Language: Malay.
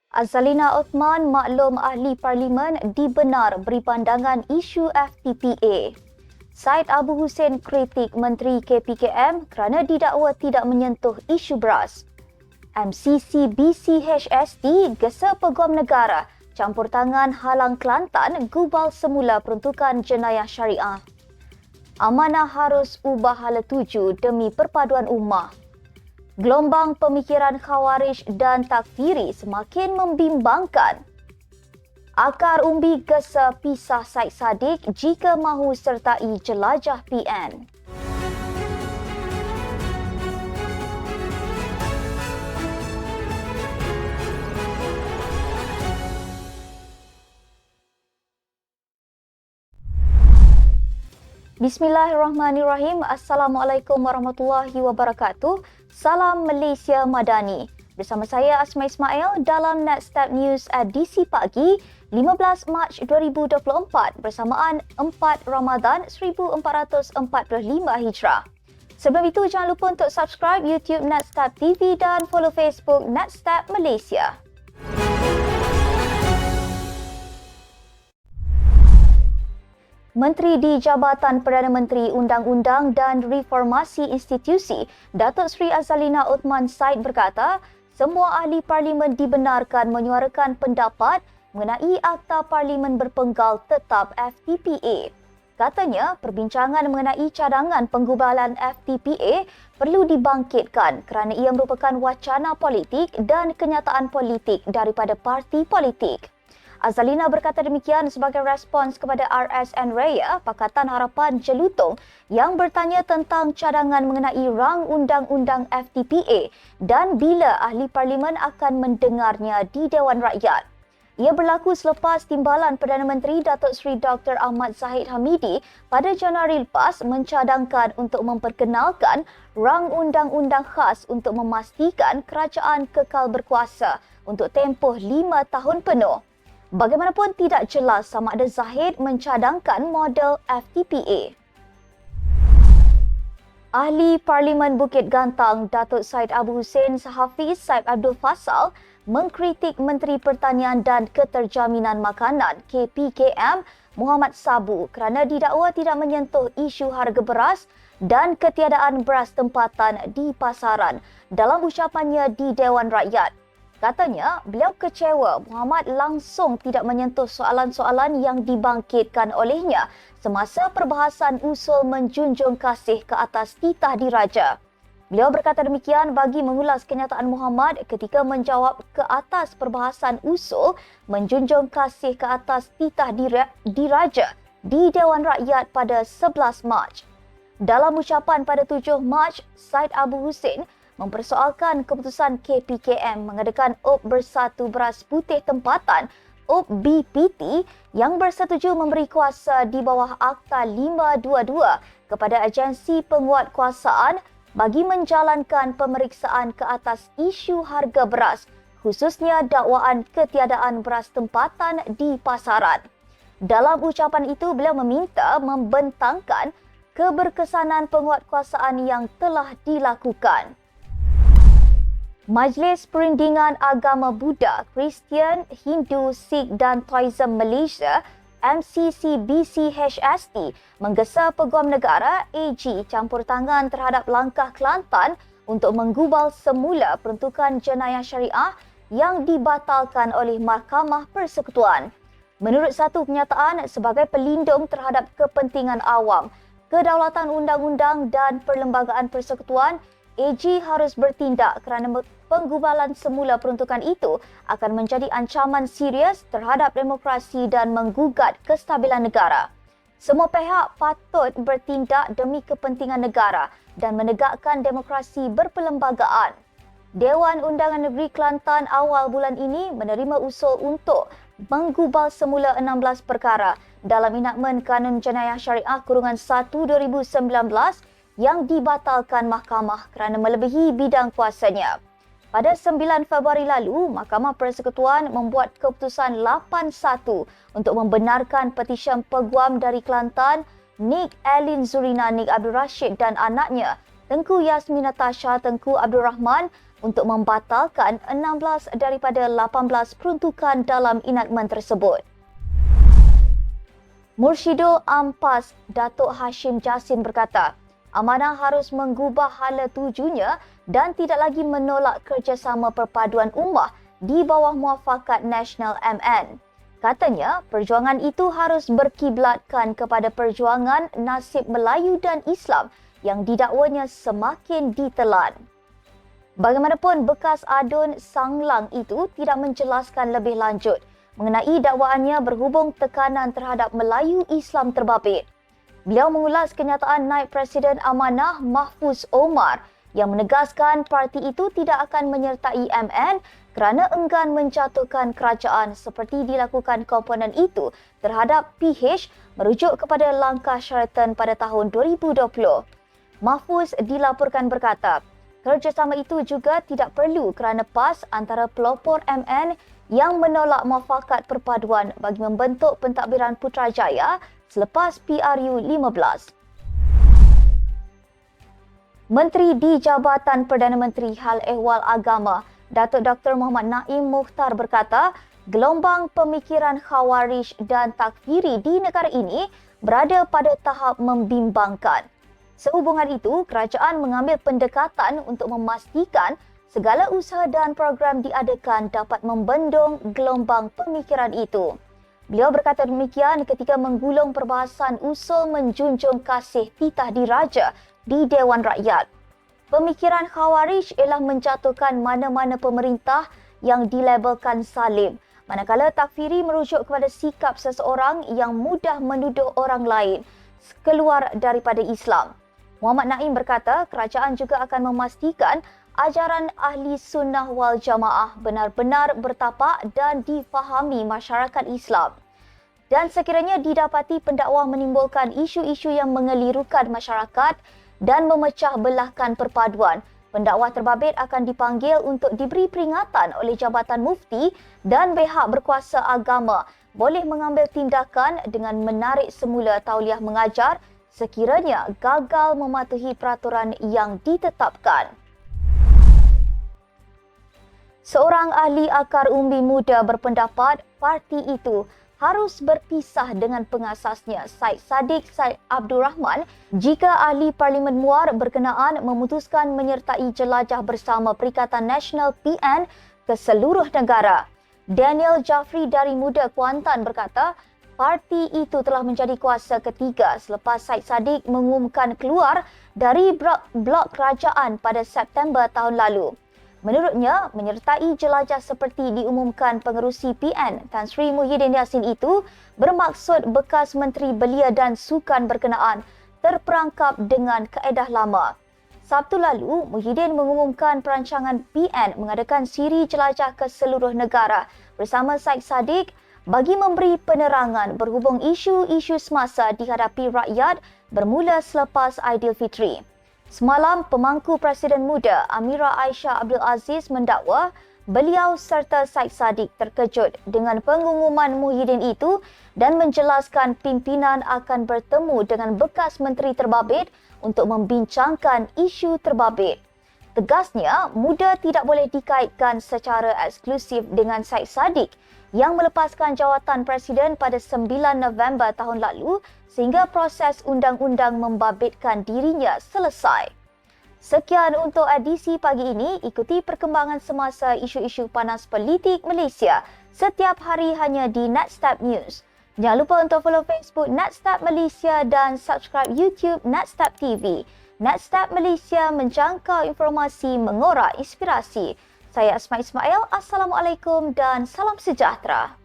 Azalina Othman, maklum ahli parlimen, dibenar beri pandangan isu FTPA. Syed Abu Hussein kritik Menteri KPKM kerana didakwa tidak menyentuh isu beras. MCC BCHST gesa Peguam Negara campur tangan halang Kelantan gubal semula peruntukan jenayah syariah. Amanah harus ubah hala tuju demi perpaduan ummah. Gelombang pemikiran khawarij dan takfiri semakin membimbangkan. Akar umbi gesa pisah Syed Saddiq jika mahu sertai jelajah PN. Bismillahirrahmanirrahim. Assalamualaikum warahmatullahi wabarakatuh. Salam Malaysia Madani. Bersama saya Asma Ismail dalam Netstep News edisi pagi 15 Mac 2024 bersamaan 4 Ramadan 1445 Hijrah. Sebelum itu jangan lupa untuk subscribe YouTube Netstep TV dan follow Facebook Netstep Malaysia. Menteri di Jabatan Perdana Menteri Undang-Undang dan Reformasi Institusi, Datuk Seri Azalina Othman Said berkata, semua ahli parlimen dibenarkan menyuarakan pendapat mengenai Akta Parlimen Berpenggal Tetap FTPA. Katanya, perbincangan mengenai cadangan penggubalan FTPA perlu dibangkitkan kerana ia merupakan wacana politik dan kenyataan politik daripada parti politik. Azalina berkata demikian sebagai respons kepada RSN Raya Pakatan Harapan Jelutong yang bertanya tentang cadangan mengenai rang undang-undang FTPA dan bila ahli parlimen akan mendengarnya di Dewan Rakyat. Ia berlaku selepas Timbalan Perdana Menteri Datuk Seri Dr. Ahmad Zahid Hamidi pada Januari lepas mencadangkan untuk memperkenalkan rang undang-undang khas untuk memastikan kerajaan kekal berkuasa untuk tempoh 5 tahun penuh. Bagaimanapun tidak jelas sama ada Zahid mencadangkan model FTPA. Ahli Parlimen Bukit Gantang Datuk Syed Abu Hussein Sahafiz Syed Abdul Fasal mengkritik Menteri Pertanian dan Keterjaminan Makanan KPKM Muhammad Sabu kerana didakwa tidak menyentuh isu harga beras dan ketiadaan beras tempatan di pasaran dalam ucapannya di Dewan Rakyat. Katanya, beliau kecewa Muhammad langsung tidak menyentuh soalan-soalan yang dibangkitkan olehnya semasa perbahasan usul menjunjung kasih ke atas titah diraja. Beliau berkata demikian bagi mengulas kenyataan Muhammad ketika menjawab ke atas perbahasan usul menjunjung kasih ke atas titah diraja di Dewan Rakyat pada 11 Mac. Dalam ucapan pada 7 Mac, Syed Abu Hussein mempersoalkan keputusan KPKM mengadakan UP Bersatu Beras Putih Tempatan UP BPT yang bersetuju memberi kuasa di bawah Akta 522 kepada agensi penguatkuasaan bagi menjalankan pemeriksaan ke atas isu harga beras, khususnya dakwaan ketiadaan beras tempatan di pasaran. Dalam ucapan itu, beliau meminta membentangkan keberkesanan penguatkuasaan yang telah dilakukan. Majlis Perundingan Agama Buddha, Kristian, Hindu, Sikh dan Taoism Malaysia MCC BCHST menggesa Peguam Negara AG campur tangan terhadap langkah Kelantan untuk menggubal semula peruntukan jenayah syariah yang dibatalkan oleh Mahkamah Persekutuan. Menurut satu kenyataan, sebagai pelindung terhadap kepentingan awam, kedaulatan undang-undang dan perlembagaan persekutuan, AG harus bertindak kerana penggubalan semula peruntukan itu akan menjadi ancaman serius terhadap demokrasi dan menggugat kestabilan negara. Semua pihak patut bertindak demi kepentingan negara dan menegakkan demokrasi berperlembagaan. Dewan Undangan Negeri Kelantan awal bulan ini menerima usul untuk menggubal semula 16 perkara dalam enakmen Kanun Jenayah Syariah _1 2019 yang dibatalkan mahkamah kerana melebihi bidang kuasanya. Pada 9 Februari lalu, Mahkamah Persekutuan membuat keputusan 8-1 untuk membenarkan petisyen peguam dari Kelantan, Nik Elin Zurina Nik Abdul Rashid dan anaknya, Tengku Yasmin Natasha Tengku Abdul Rahman untuk membatalkan 16 daripada 18 peruntukan dalam enakmen tersebut. Mursyidul Ampas Datuk Hashim Jasin berkata, Amanah harus mengubah hala tujunya dan tidak lagi menolak kerjasama perpaduan ummah di bawah Muafakat Nasional MN. Katanya, perjuangan itu harus berkiblatkan kepada perjuangan nasib Melayu dan Islam yang didakwanya semakin ditelan. Bagaimanapun, bekas adun Sanglang itu tidak menjelaskan lebih lanjut mengenai dakwaannya berhubung tekanan terhadap Melayu Islam terbabit. Beliau mengulas kenyataan Naib Presiden Amanah Mahfuz Omar yang menegaskan parti itu tidak akan menyertai MN kerana enggan menjatuhkan kerajaan seperti dilakukan komponen itu terhadap PH merujuk kepada langkah Sheraton pada tahun 2020. Mahfuz dilaporkan berkata, kerjasama itu juga tidak perlu kerana PAS antara pelopor MN yang menolak muafakat perpaduan bagi membentuk pentadbiran Putrajaya selepas PRU 15. Menteri di Jabatan Perdana Menteri Hal Ehwal Agama, Datuk Dr. Muhammad Naim Mukhtar berkata, gelombang pemikiran Khawarij dan Takfiri di negara ini berada pada tahap membimbangkan. Sehubungan itu, kerajaan mengambil pendekatan untuk memastikan segala usaha dan program diadakan dapat membendung gelombang pemikiran itu. Beliau berkata demikian ketika menggulung perbahasan usul menjunjung kasih titah diraja di Dewan Rakyat. Pemikiran Khawarij ialah menjatuhkan mana-mana pemerintah yang dilabelkan salim, manakala Takfiri merujuk kepada sikap seseorang yang mudah menuduh orang lain keluar daripada Islam. Muhammad Naim berkata kerajaan juga akan memastikan ajaran ahli sunnah wal jamaah benar-benar bertapak dan difahami masyarakat Islam. Dan sekiranya didapati pendakwa menimbulkan isu-isu yang mengelirukan masyarakat dan memecah belahkan perpaduan, pendakwa terbabit akan dipanggil untuk diberi peringatan oleh Jabatan Mufti dan pihak berkuasa agama boleh mengambil tindakan dengan menarik semula tauliah mengajar sekiranya gagal mematuhi peraturan yang ditetapkan. Seorang ahli akar umbi muda berpendapat parti itu harus berpisah dengan pengasasnya Syed Saddiq Syed Abdul Rahman jika ahli Parlimen Muar berkenaan memutuskan menyertai jelajah bersama Perikatan Nasional PN ke seluruh negara. Daniel Jaffrey dari Muda Kuantan berkata, parti itu telah menjadi kuasa ketiga selepas Syed Saddiq mengumumkan keluar dari blok kerajaan pada September tahun lalu. Menurutnya, menyertai jelajah seperti diumumkan pengerusi PN Tan Sri Muhyiddin Yassin itu bermaksud bekas Menteri Belia dan Sukan berkenaan terperangkap dengan kaedah lama. Sabtu lalu, Muhyiddin mengumumkan perancangan PN mengadakan siri jelajah ke seluruh negara bersama Syed Saddiq bagi memberi penerangan berhubung isu-isu semasa dihadapi rakyat bermula selepas Aidilfitri. Semalam, pemangku Presiden Muda Amira Aisyah Abdul Aziz mendakwa beliau serta Syed Saddiq terkejut dengan pengumuman Muhyiddin itu dan menjelaskan pimpinan akan bertemu dengan bekas menteri terbabit untuk membincangkan isu terbabit. Tegasnya, Muda tidak boleh dikaitkan secara eksklusif dengan Syed Saddiq yang melepaskan jawatan Presiden pada 9 November tahun lalu sehingga proses undang-undang membabitkan dirinya selesai. Sekian untuk edisi pagi ini. Ikuti perkembangan semasa isu-isu panas politik Malaysia setiap hari hanya di Natstab News. Jangan lupa untuk follow Facebook Natstab Malaysia dan subscribe YouTube Natstab TV. Natstab Malaysia menjangkau informasi mengorak inspirasi. Saya Asma Ismail. Assalamualaikum dan salam sejahtera.